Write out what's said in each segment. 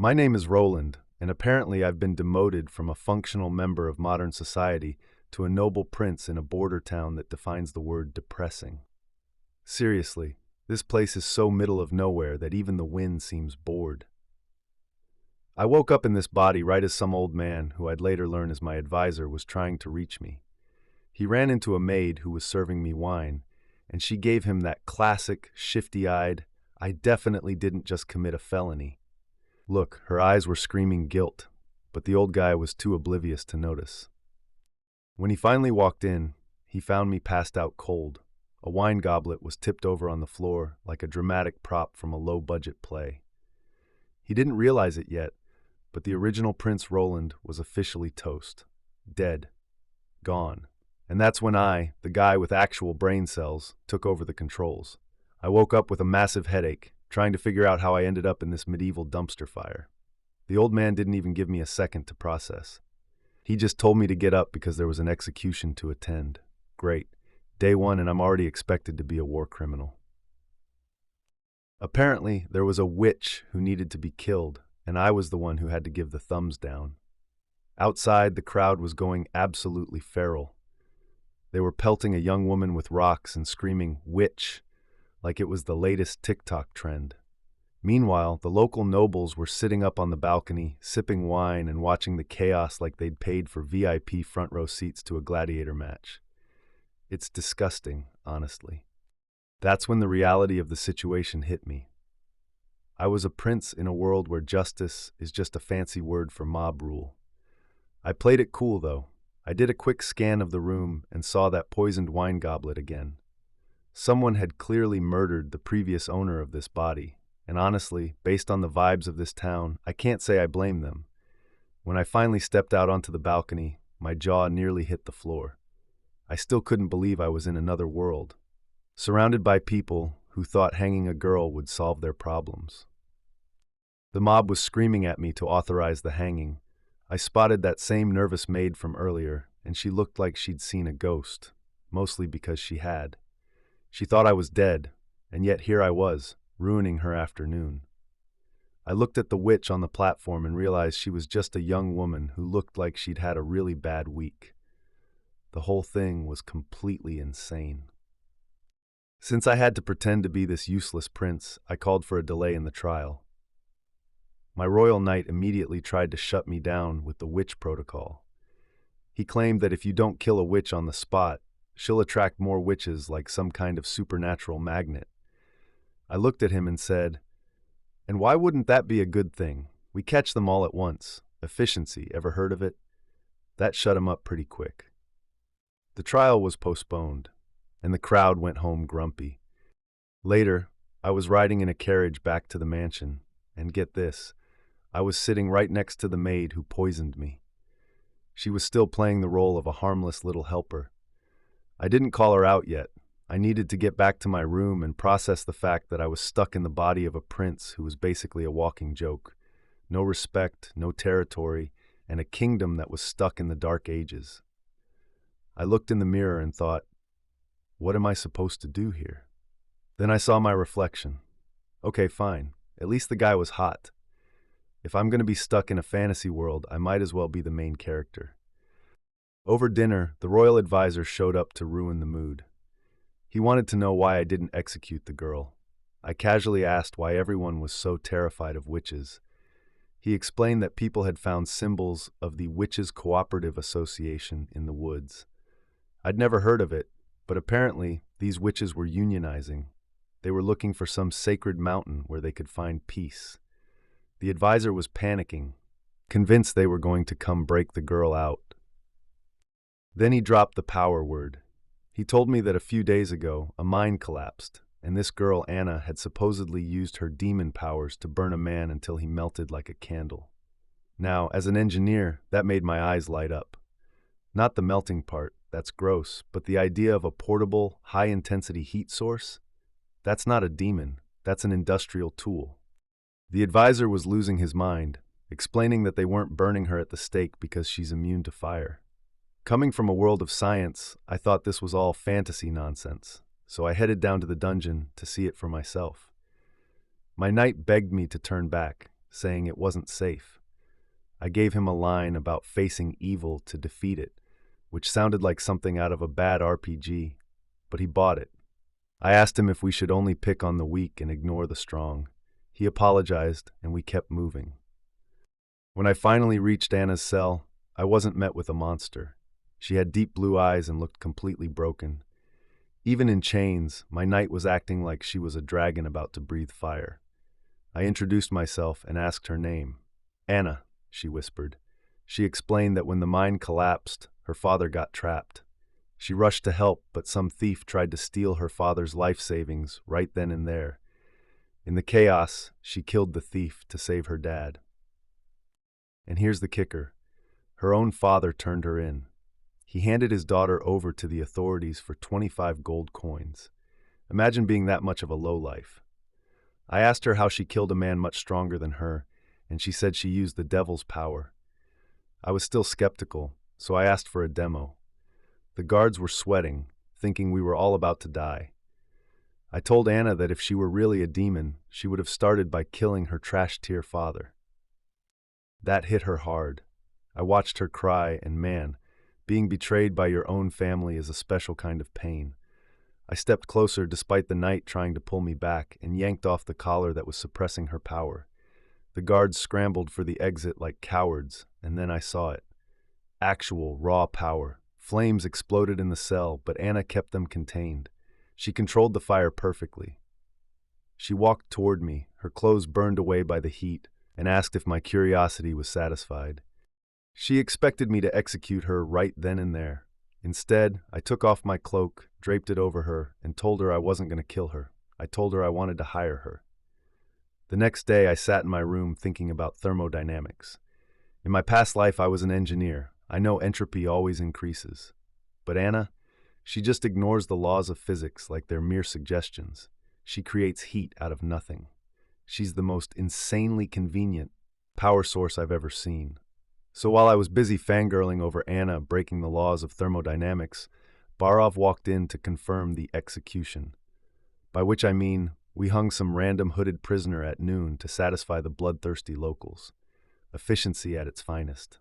My name is Roland, and apparently I've been demoted from a functional member of modern society to a noble prince in a border town that defines the word depressing. Seriously, this place is so middle of nowhere that even the wind seems bored. I woke up in this body right as some old man, who I'd later learn is my advisor, was trying to reach me. He ran into a maid who was serving me wine, and she gave him that classic, shifty-eyed, "I definitely didn't just commit a felony." Look, her eyes were screaming guilt, but the old guy was too oblivious to notice. When he finally walked in, he found me passed out cold. A wine goblet was tipped over on the floor like a dramatic prop from a low-budget play. He didn't realize it yet, but the original Prince Roland was officially toast. Dead. Gone. And that's when I, the guy with actual brain cells, took over the controls. I woke up with a massive headache, trying to figure out how I ended up in this medieval dumpster fire. The old man didn't even give me a second to process. He just told me to get up because there was an execution to attend. Great. Day one and I'm already expected to be a war criminal. Apparently, there was a witch who needed to be killed, and I was the one who had to give the thumbs down. Outside, the crowd was going absolutely feral. They were pelting a young woman with rocks and screaming, "Witch," like it was the latest TikTok trend. Meanwhile, the local nobles were sitting up on the balcony, sipping wine and watching the chaos like they'd paid for VIP front row seats to a gladiator match. It's disgusting, honestly. That's when the reality of the situation hit me. I was a prince in a world where justice is just a fancy word for mob rule. I played it cool, though. I did a quick scan of the room and saw that poisoned wine goblet again. Someone had clearly murdered the previous owner of this body, and honestly, based on the vibes of this town, I can't say I blame them. When I finally stepped out onto the balcony, my jaw nearly hit the floor. I still couldn't believe I was in another world, surrounded by people who thought hanging a girl would solve their problems. The mob was screaming at me to authorize the hanging. I spotted that same nervous maid from earlier, and she looked like she'd seen a ghost, mostly because she had. She thought I was dead, and yet here I was, ruining her afternoon. I looked at the witch on the platform and realized she was just a young woman who looked like she'd had a really bad week. The whole thing was completely insane. Since I had to pretend to be this useless prince, I called for a delay in the trial. My royal knight immediately tried to shut me down with the witch protocol. He claimed that if you don't kill a witch on the spot, she'll attract more witches like some kind of supernatural magnet. I looked at him and said, "And why wouldn't that be a good thing? We catch them all at once. Efficiency, ever heard of it?" That shut him up pretty quick. The trial was postponed, and the crowd went home grumpy. Later, I was riding in a carriage back to the mansion, and get this, I was sitting right next to the maid who poisoned me. She was still playing the role of a harmless little helper. I didn't call her out yet. I needed to get back to my room and process the fact that I was stuck in the body of a prince who was basically a walking joke. No respect, no territory, and a kingdom that was stuck in the dark ages. I looked in the mirror and thought, what am I supposed to do here? Then I saw my reflection. Okay, fine. At least the guy was hot. If I'm going to be stuck in a fantasy world, I might as well be the main character. Over dinner, the royal advisor showed up to ruin the mood. He wanted to know why I didn't execute the girl. I casually asked why everyone was so terrified of witches. He explained that people had found symbols of the Witches Cooperative Association in the woods. I'd never heard of it, but apparently these witches were unionizing. They were looking for some sacred mountain where they could find peace. The advisor was panicking, convinced they were going to come break the girl out. Then he dropped the power word. He told me that a few days ago, a mine collapsed, and this girl, Anna, had supposedly used her demon powers to burn a man until he melted like a candle. Now, as an engineer, that made my eyes light up. Not the melting part, that's gross, but the idea of a portable, high-intensity heat source? That's not a demon, that's an industrial tool. The advisor was losing his mind, explaining that they weren't burning her at the stake because she's immune to fire. Coming from a world of science, I thought this was all fantasy nonsense, so I headed down to the dungeon to see it for myself. My knight begged me to turn back. saying it wasn't safe. I gave him a line about facing evil to defeat it, which sounded like something out of a bad RPG, but he bought it. I asked him if we should only pick on the weak and ignore the strong. He apologized, and we kept moving. When I finally reached Anna's cell, I wasn't met with a monster. She had deep blue eyes and looked completely broken. Even in chains, my knight was acting like she was a dragon about to breathe fire. I introduced myself and asked her name. Anna, she whispered. She explained that when the mine collapsed, her father got trapped. She rushed to help, but some thief tried to steal her father's life savings right then and there. In the chaos, she killed the thief to save her dad. And here's the kicker. Her own father turned her in. He handed his daughter over to the authorities for 25 gold coins. Imagine being that much of a lowlife. I asked her how she killed a man much stronger than her, and she said she used the devil's power. I was still skeptical, so I asked for a demo. The guards were sweating, thinking we were all about to die. I told Anna that if she were really a demon, she would have started by killing her trash-tier father. That hit her hard. I watched her cry, and man, being betrayed by your own family is a special kind of pain. I stepped closer despite the knight trying to pull me back and yanked off the collar that was suppressing her power. The guards scrambled for the exit like cowards, and then I saw it. Actual, raw power. Flames exploded in the cell, but Anna kept them contained. She controlled the fire perfectly. She walked toward me, her clothes burned away by the heat, and asked if my curiosity was satisfied. She expected me to execute her right then and there. Instead, I took off my cloak, draped it over her, and told her I wasn't going to kill her. I told her I wanted to hire her. The next day, I sat in my room thinking about thermodynamics. In my past life, I was an engineer. I know entropy always increases. But Anna, she just ignores the laws of physics like they're mere suggestions. She creates heat out of nothing. She's the most insanely convenient power source I've ever seen. So while I was busy fangirling over Anna breaking the laws of thermodynamics, Barov walked in to confirm the execution. By which I mean, we hung some random hooded prisoner at noon to satisfy the bloodthirsty locals. Efficiency at its finest.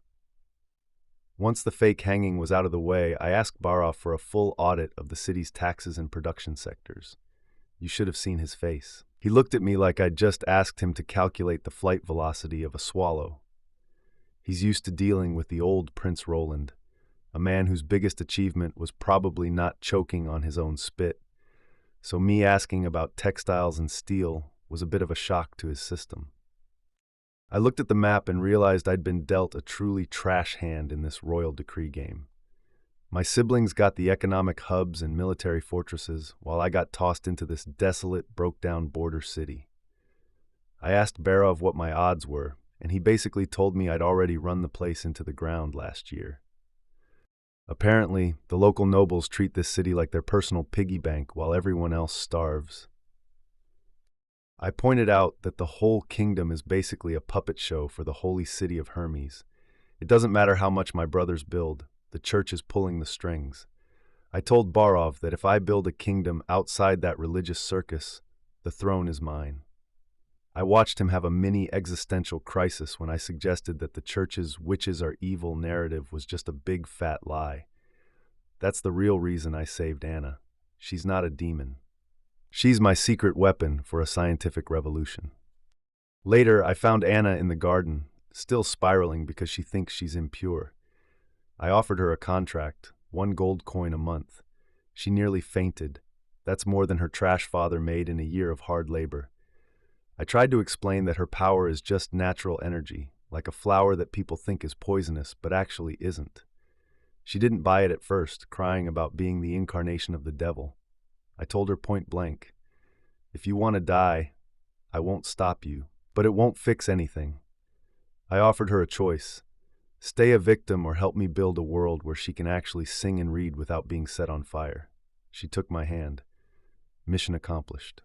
Once the fake hanging was out of the way, I asked Barov for a full audit of the city's taxes and production sectors. You should have seen his face. He looked at me like I'd just asked him to calculate the flight velocity of a swallow. He's used to dealing with the old Prince Roland, a man whose biggest achievement was probably not choking on his own spit. So me asking about textiles and steel was a bit of a shock to his system. I looked at the map and realized I'd been dealt a truly trash hand in this royal decree game. My siblings got the economic hubs and military fortresses, while I got tossed into this desolate, broke-down border city. I asked Barov what my odds were, and he basically told me I'd already run the place into the ground last year. Apparently, the local nobles treat this city like their personal piggy bank while everyone else starves. I pointed out that the whole kingdom is basically a puppet show for the holy city of Hermes. It doesn't matter how much my brothers build, the church is pulling the strings. I told Barov that if I build a kingdom outside that religious circus, the throne is mine. I watched him have a mini existential crisis when I suggested that the church's witches are evil narrative was just a big fat lie. That's the real reason I saved Anna. She's not a demon. She's my secret weapon for a scientific revolution. Later, I found Anna in the garden, still spiraling because she thinks she's impure. I offered her a contract, 1 gold coin a month. She nearly fainted. That's more than her trash father made in a year of hard labor. I tried to explain that her power is just natural energy, like a flower that people think is poisonous but actually isn't. She didn't buy it at first, crying about being the incarnation of the devil. I told her point blank, if you want to die, I won't stop you, but it won't fix anything. I offered her a choice. Stay a victim or help me build a world where she can actually sing and read without being set on fire. She took my hand. Mission accomplished.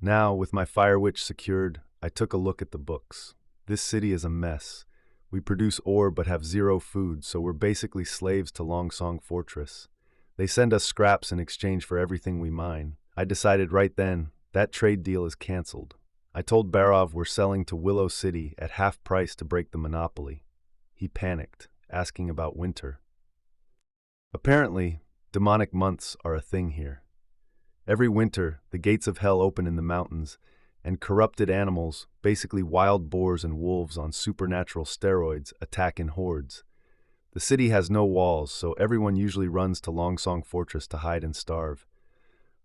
Now, with my fire witch secured, I took a look at the books. This city is a mess. We produce ore but have 0 food, so we're basically slaves to Longsong Fortress. They send us scraps in exchange for everything we mine. I decided right then, that trade deal is canceled. I told Barov we're selling to Willow City at half price to break the monopoly. He panicked, asking about winter. Apparently, demonic months are a thing here. Every winter, the gates of hell open in the mountains, and corrupted animals, basically wild boars and wolves on supernatural steroids, attack in hordes. The city has no walls, so everyone usually runs to Longsong Fortress to hide and starve.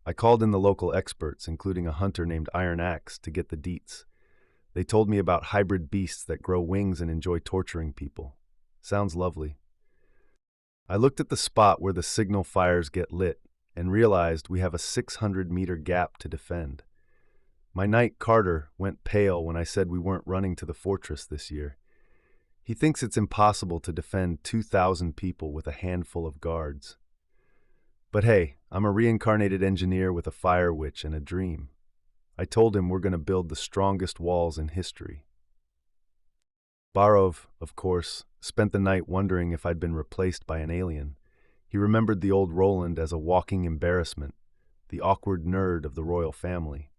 I called in the local experts, including a hunter named Iron Axe, to get the deets. They told me about hybrid beasts that grow wings and enjoy torturing people. Sounds lovely. I looked at the spot where the signal fires get lit and realized we have a 600-meter gap to defend. My knight Carter went pale when I said we weren't running to the fortress this year. He thinks it's impossible to defend 2,000 people with a handful of guards. But hey, I'm a reincarnated engineer with a fire witch and a dream. I told him we're going to build the strongest walls in history. Barov, of course, spent the night wondering if I'd been replaced by an alien. He remembered the old Roland as a walking embarrassment, the awkward nerd of the royal family.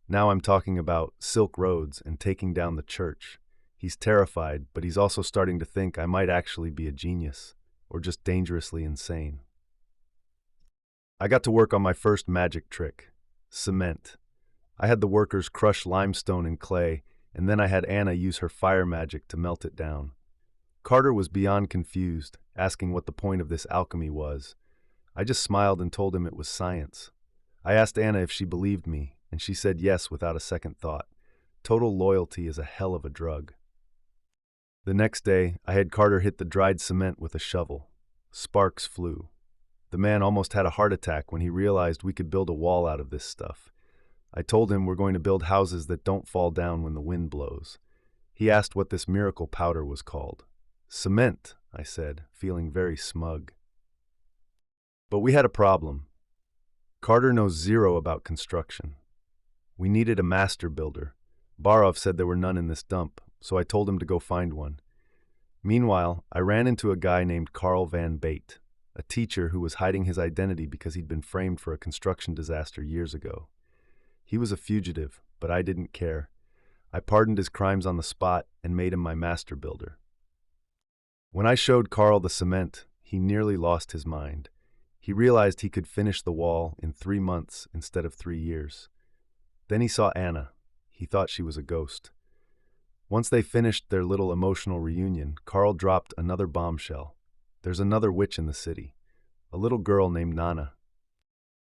Now I'm talking about Silk Roads and taking down the church. He's terrified, but he's also starting to think I might actually be a genius, or just dangerously insane. I got to work on my first magic trick, cement. I had the workers crush limestone and clay, and then I had Anna use her fire magic to melt it down. Carter was beyond confused, asking what the point of this alchemy was. I just smiled and told him it was science. I asked Anna if she believed me, and she said yes without a second thought. Total loyalty is a hell of a drug. The next day, I had Carter hit the dried cement with a shovel. Sparks flew. The man almost had a heart attack when he realized we could build a wall out of this stuff. I told him we're going to build houses that don't fall down when the wind blows. He asked what this miracle powder was called. Cement, I said, feeling very smug. But we had a problem. Carter knows zero about construction. We needed a master builder. Barov said there were none in this dump, so I told him to go find one. Meanwhile, I ran into a guy named Carl Van Bate, a teacher who was hiding his identity because he'd been framed for a construction disaster years ago. He was a fugitive, but I didn't care. I pardoned his crimes on the spot and made him my master builder. When I showed Carl the cement, he nearly lost his mind. He realized he could finish the wall in 3 months instead of 3 years. Then he saw Anna. He thought she was a ghost. Once they finished their little emotional reunion, Carl dropped another bombshell. There's another witch in the city, a little girl named Nana.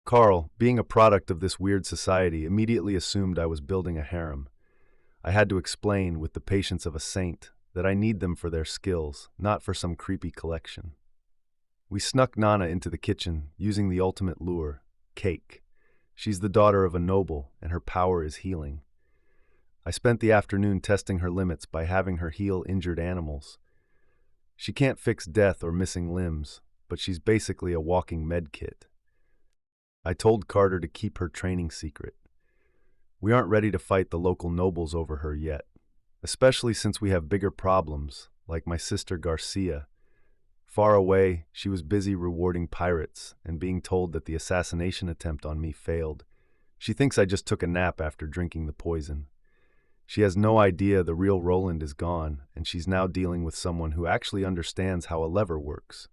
Carl, being a product of this weird society, immediately assumed I was building a harem. I had to explain, with the patience of a saint, that I need them for their skills, not for some creepy collection. We snuck Nana into the kitchen, using the ultimate lure, cake. She's the daughter of a noble, and her power is healing. I spent the afternoon testing her limits by having her heal injured animals. She can't fix death or missing limbs, but she's basically a walking med kit. I told Carter to keep her training secret. We aren't ready to fight the local nobles over her yet, especially since we have bigger problems, like my sister Garcia. Far away, she was busy rewarding pirates and being told that the assassination attempt on me failed. She thinks I just took a nap after drinking the poison. She has no idea the real Roland is gone, and she's now dealing with someone who actually understands how a lever works.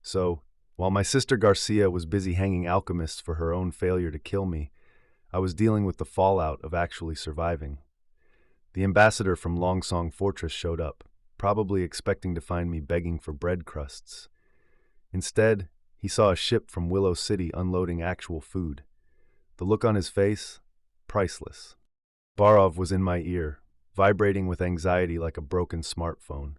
So, while my sister Garcia was busy hanging alchemists for her own failure to kill me, I was dealing with the fallout of actually surviving. The ambassador from Longsong Fortress showed up, probably expecting to find me begging for bread crusts. Instead, he saw a ship from Willow City unloading actual food. The look on his face, priceless. Barov was in my ear, vibrating with anxiety like a broken smartphone.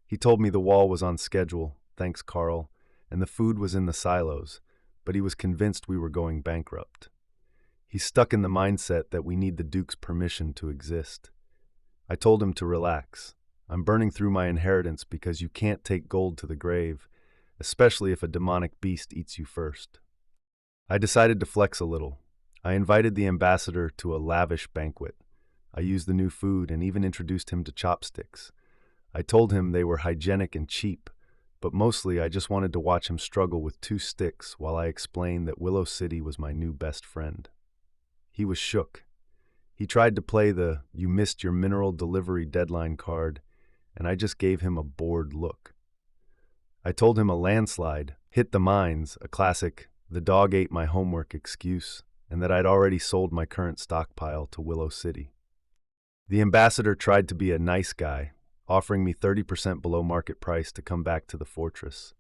He told me the wall was on schedule, thanks Carl, and the food was in the silos, but he was convinced we were going bankrupt. He's stuck in the mindset that we need the Duke's permission to exist. I told him to relax. I'm burning through my inheritance because you can't take gold to the grave, especially if a demonic beast eats you first. I decided to flex a little. I invited the ambassador to a lavish banquet. I used the new food and even introduced him to chopsticks. I told him they were hygienic and cheap, but mostly I just wanted to watch him struggle with 2 sticks while I explained that Willow City was my new best friend. He was shook. He tried to play the "you missed your mineral delivery deadline" card, and I just gave him a bored look. I told him a landslide hit the mines, a classic "the dog ate my homework" excuse, and that I'd already sold my current stockpile to Willow City. The ambassador tried to be a nice guy, offering me 30% below market price to come back to the fortress.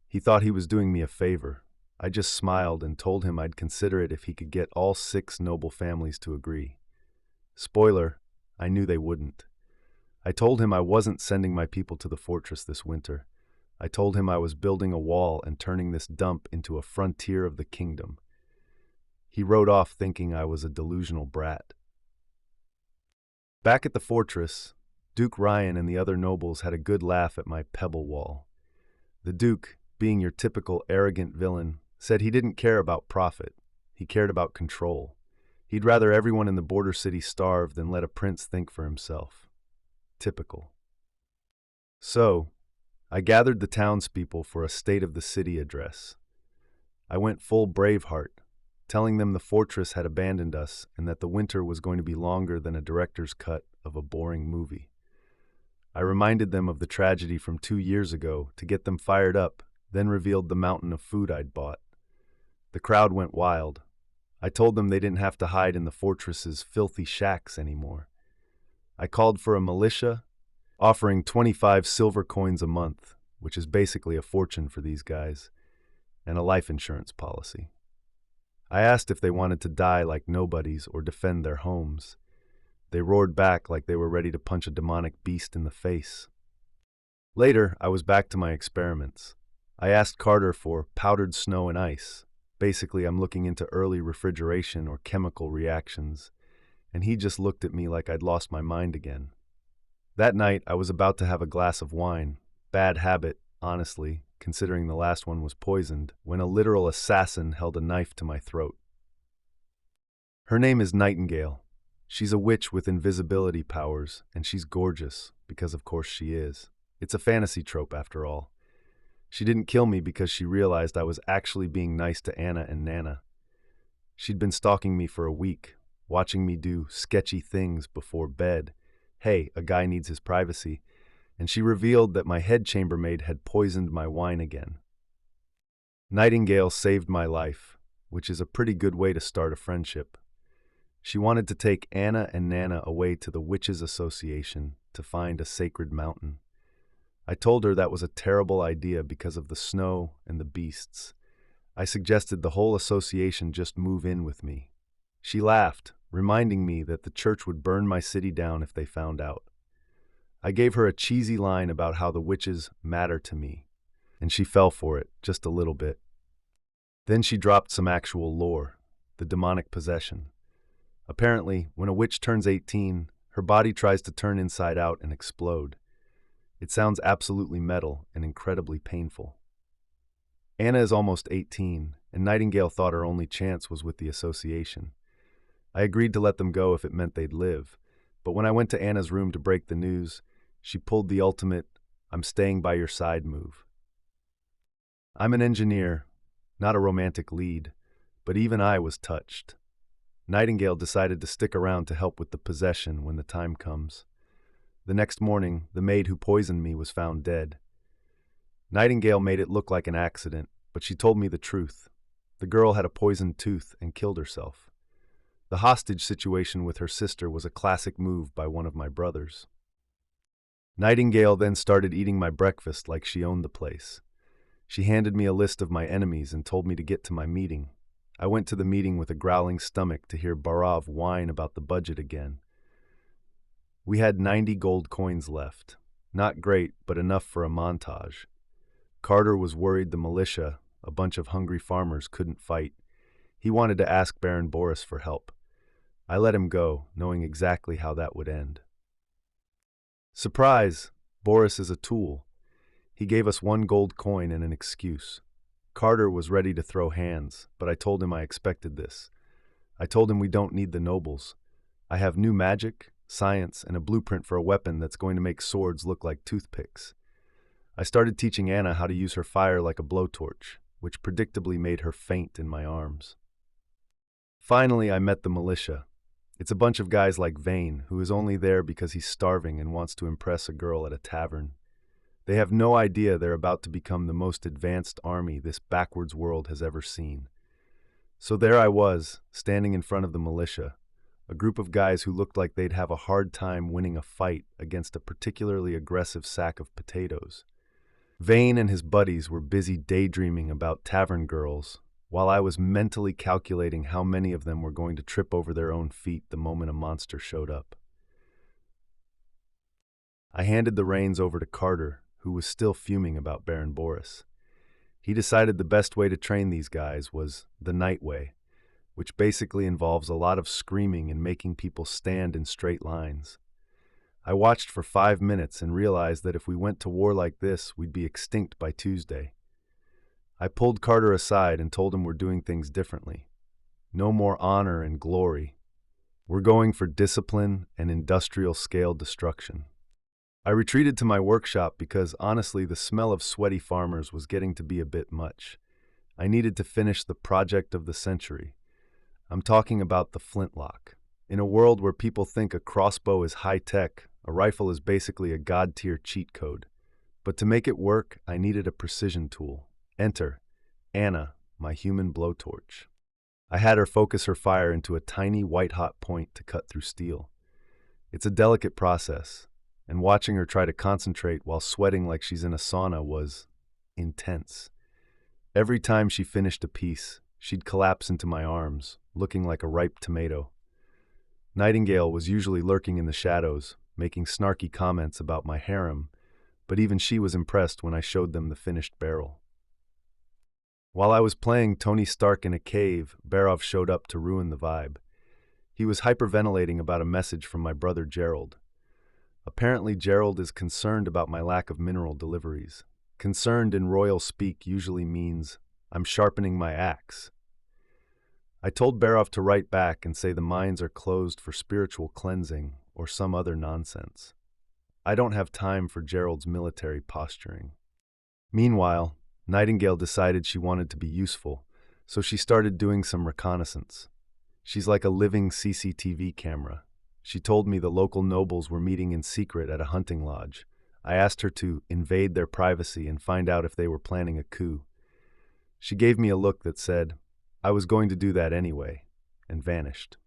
He thought he was doing me a favor. I just smiled and told him I'd consider it if he could get all 6 noble families to agree. Spoiler, I knew they wouldn't. I told him I wasn't sending my people to the fortress this winter. I told him I was building a wall and turning this dump into a frontier of the kingdom. He rode off thinking I was a delusional brat. Back at the fortress, Duke Ryan and the other nobles had a good laugh at my pebble wall. The Duke, being your typical arrogant villain, said he didn't care about profit. He cared about control. He'd rather everyone in the border city starve than let a prince think for himself. Typical. So, I gathered the townspeople for a State of the City address. I went full Braveheart, telling them the fortress had abandoned us and that the winter was going to be longer than a director's cut of a boring movie. I reminded them of the tragedy from 2 years ago to get them fired up, then revealed the mountain of food I'd bought. The crowd went wild. I told them they didn't have to hide in the fortress's filthy shacks anymore. I called for a militia, offering 25 silver coins a month, which is basically a fortune for these guys, and a life insurance policy. I asked if they wanted to die like nobodies or defend their homes. They roared back like they were ready to punch a demonic beast in the face. Later, I was back to my experiments. I asked Carter for powdered snow and ice. Basically, I'm looking into early refrigeration or chemical reactions, and he just looked at me like I'd lost my mind again. That night, I was about to have a glass of wine. Bad habit, honestly, considering the last one was poisoned, when a literal assassin held a knife to my throat. Her name is Nightingale. She's a witch with invisibility powers, and she's gorgeous, because of course she is. It's a fantasy trope, after all. She didn't kill me because she realized I was actually being nice to Anna and Nana. She'd been stalking me for a week, watching me do sketchy things before bed. Hey, a guy needs his privacy. And she revealed that my head chambermaid had poisoned my wine again. Nightingale saved my life, which is a pretty good way to start a friendship. She wanted to take Anna and Nana away to the Witches' Association to find a sacred mountain. I told her that was a terrible idea because of the snow and the beasts. I suggested the whole association just move in with me. She laughed, reminding me that the church would burn my city down if they found out. I gave her a cheesy line about how the witches matter to me, and she fell for it, just a little bit. Then she dropped some actual lore, the demonic possession. Apparently, when a witch turns 18, her body tries to turn inside out and explode. It sounds absolutely metal and incredibly painful. Anna is almost 18, and Nightingale thought her only chance was with the association. I agreed to let them go if it meant they'd live, but when I went to Anna's room to break the news, she pulled the ultimate, "I'm staying by your side" move. I'm an engineer, not a romantic lead, but even I was touched. Nightingale decided to stick around to help with the possession when the time comes. The next morning, the maid who poisoned me was found dead. Nightingale made it look like an accident, but she told me the truth. The girl had a poisoned tooth and killed herself. The hostage situation with her sister was a classic move by one of my brothers. Nightingale then started eating my breakfast like she owned the place. She handed me a list of my enemies and told me to get to my meeting. I went to the meeting with a growling stomach to hear Barav whine about the budget again. We had 90 gold coins left. Not great, but enough for a montage. Carter was worried the militia, a bunch of hungry farmers, couldn't fight. He wanted to ask Baron Boris for help. I let him go, knowing exactly how that would end. Surprise! Boris is a tool. He gave us 1 gold coin and an excuse. Carter was ready to throw hands, but I told him I expected this. I told him we don't need the nobles. I have new magic, science, and a blueprint for a weapon that's going to make swords look like toothpicks. I started teaching Anna how to use her fire like a blowtorch, which predictably made her faint in my arms. Finally, I met the militia. It's a bunch of guys like Vane, who is only there because he's starving and wants to impress a girl at a tavern. They have no idea they're about to become the most advanced army this backwards world has ever seen. So there I was, standing in front of the militia, a group of guys who looked like they'd have a hard time winning a fight against a particularly aggressive sack of potatoes. Vane and his buddies were busy daydreaming about tavern girls, while I was mentally calculating how many of them were going to trip over their own feet the moment a monster showed up. I handed the reins over to Carter, who was still fuming about Baron Boris. He decided the best way to train these guys was the night way, which basically involves a lot of screaming and making people stand in straight lines. I watched for 5 minutes and realized that if we went to war like this, we'd be extinct by Tuesday. I pulled Carter aside and told him we're doing things differently. No more honor and glory. We're going for discipline and industrial-scale destruction. I retreated to my workshop because, honestly, the smell of sweaty farmers was getting to be a bit much. I needed to finish the project of the century. I'm talking about the flintlock. In a world where people think a crossbow is high-tech, a rifle is basically a god-tier cheat code. But to make it work, I needed a precision tool. Enter Anna, my human blowtorch. I had her focus her fire into a tiny white-hot point to cut through steel. It's a delicate process, and watching her try to concentrate while sweating like she's in a sauna was intense. Every time she finished a piece, she'd collapse into my arms, looking like a ripe tomato. Nightingale was usually lurking in the shadows, making snarky comments about my harem, but even she was impressed when I showed them the finished barrel. While I was playing Tony Stark in a cave, Barov showed up to ruin the vibe. He was hyperventilating about a message from my brother Gerald. Apparently, Gerald is concerned about my lack of mineral deliveries. Concerned in royal speak usually means, I'm sharpening my axe. I told Barov to write back and say the mines are closed for spiritual cleansing or some other nonsense. I don't have time for Gerald's military posturing. Meanwhile, Nightingale decided she wanted to be useful, so she started doing some reconnaissance. She's like a living CCTV camera. She told me the local nobles were meeting in secret at a hunting lodge. I asked her to invade their privacy and find out if they were planning a coup. She gave me a look that said, I was going to do that anyway, and vanished.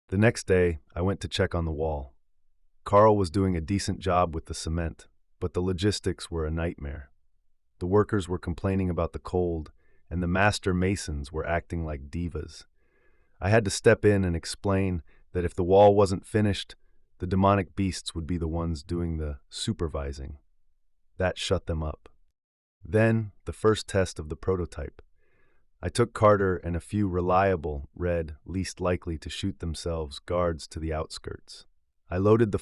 The next day, I went to check on the wall. Carl was doing a decent job with the cement, but the logistics were a nightmare. The workers were complaining about the cold, and the master masons were acting like divas. I had to step in and explain that if the wall wasn't finished, the demonic beasts would be the ones doing the supervising. That shut them up. Then, the first test of the prototype. I took Carter and a few reliable, least likely to shoot themselves guards to the outskirts. I loaded the